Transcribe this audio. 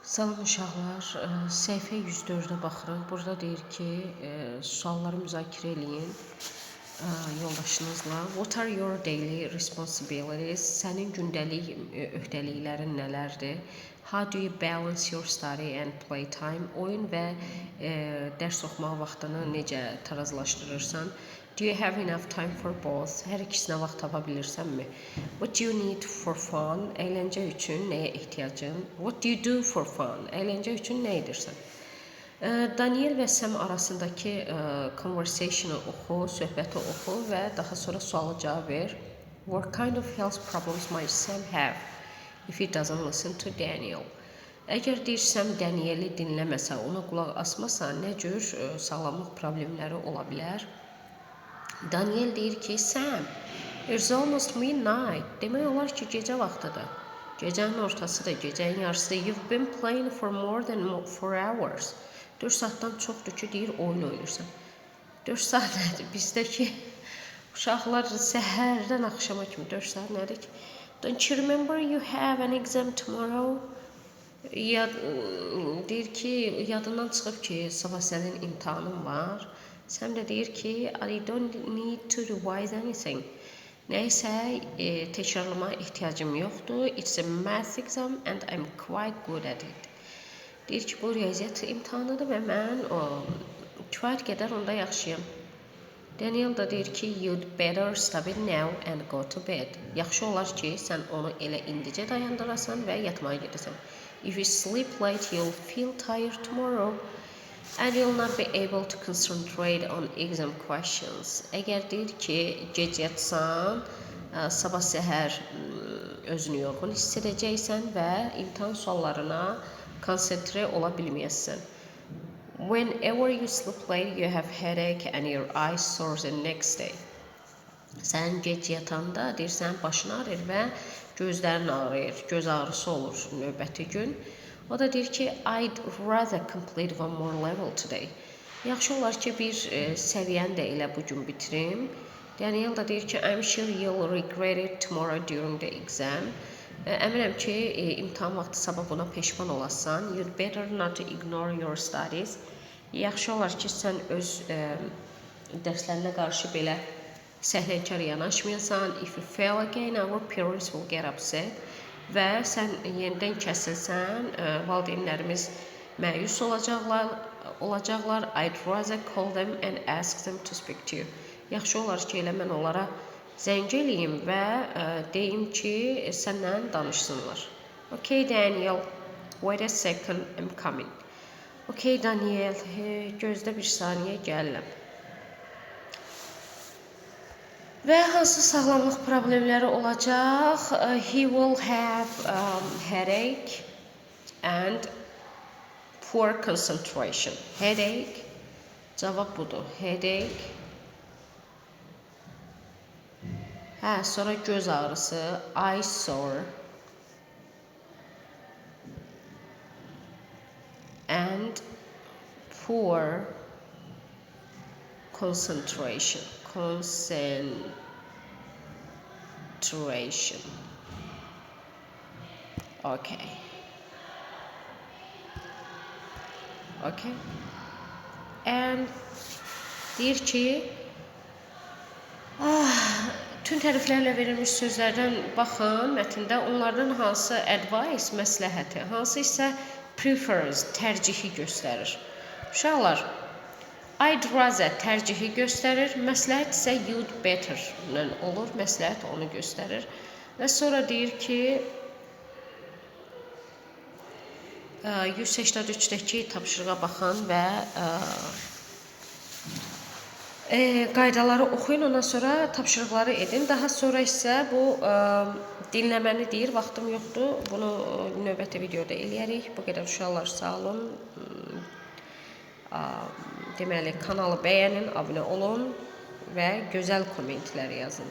Salam uşaqlar, səhifə 104-ə baxırıq. Burada deyir ki, sualları müzakirə eləyin yoldaşınızla. What are your daily responsibilities? Sənin gündəlik öhdəliklərin nələrdir? How do you balance your study and playtime? Oyun və dərs oxumaq vaxtını necə tarazlaşdırırsan? Do you have enough time for both? Hər ikisinə vaxt tapa bilirsənmi? What do you need for fun? Əyləncə üçün nəyə ehtiyacın? What do you do for fun? Əyləncə üçün nə edirsən? Daniel və Sam arasındakı conversation'ı oxu, söhbəti oxu və daha sonra suala cavab ver. What kind of health problems might Sam have if he doesn't listen to Daniel? Əgər deyirsəm Daniel'i dinləməsə, ona qulaq asmasa, nə cür sağlamlıq problemləri ola bilər? Daniel deyir ki, Sam, it's almost midnight. Demək olar ki, gecə vaxtıdır. Gecənin ortasıdır, gecənin yarısıdır. You've been playing for more than 4 hours. 4 saatdan çoxdur ki, deyir, oyun oynayırsan. 4 saat nədir? Bizdəki uşaqlar səhərdən axşama kimi 4 saat nədir ki? Don't you remember you have an exam tomorrow? Deyir ki, yadından çıxıb ki, sabah sənin imtahanın var. Sam da deyir ki, I don't need to revise anything. Nəysə təkrarlamaya ehtiyacım yoxdur. It's a math exam and I'm quite good at it. Deyir ki, bu riyaziyyat imtahanıdır və mən kifayət qədər onda yaxşıyam. Daniel da deyir ki, you'd better stop it now and go to bed. Yaxşı olar ki, sən onu elə indicə dayandırasan və yatmağa gedəsən. If you sleep late, you'll feel tired tomorrow. And you'll not be able to concentrate on exam questions. Əgər deyir ki, gec yatsan, sabah səhər özünü yorğun hiss edəcəksən və imtahan suallarına konsentrə ola bilməyəsən. Whenever you sleep late, you have headache and your eyes sore the next day. Sən gec yatanda deyirsən başın ağrır və gözlərin ağrır, göz ağrısı olur növbəti gün. O da deyir ki, I'd rather complete one more level today. Yaxşı olar ki, bir səviyyəni də elə bugün bitirim. Daniel da deyir ki, I'm sure you'll regret it tomorrow during the exam. Əminəm ki, imtahan vaxtı sabah buna peşman olasan. You'd better not ignore your studies. Yaxşı olar ki, sən öz dərslərinə qarşı belə səhləkar yanaşmayasan. If you fail again, our parents will get upset. Və sən yenidən kəsilsən, valideynlərimiz məyus olacaqlar. I'd rather call them and ask them to speak to you. Yaxşı olar ki, elə mən onlara zəng eləyim və deyim ki, səndən danışsınlar. Okay, Daniel, wait a second, I'm coming. Okay, Daniel, gözlə bir saniyə gəlirəm. Və hansı sağlamlıq problemləri olacaq? He will have headache and poor concentration. Headache, cavab budur. Headache. Sonra göz ağrısı, eye sore. And poor concentration. Okay. And deyir ki, tüm təriflərlə verilmiş sözlərdən baxın mətndə, onlardan hansı advice, məsləhəti, hansı isə preference, tərcihi göstərir. Uşaqlar, I'd rather tərcihi göstərir, məsləhət isə you'd better olur, məsləhət onu göstərir. Və sonra deyir ki, 183-dəki tapşırığa baxın və qaydaları oxuyun, ondan sonra tapşırıqları edin. Daha sonra isə bu dinləməni deyir, vaxtım yoxdur, bunu növbəti videoda eləyərik. Bu qədər uşaqlar, sağ olun. Deməli, kanalı bəyənin, abunə olun və gözəl kommentlər yazın.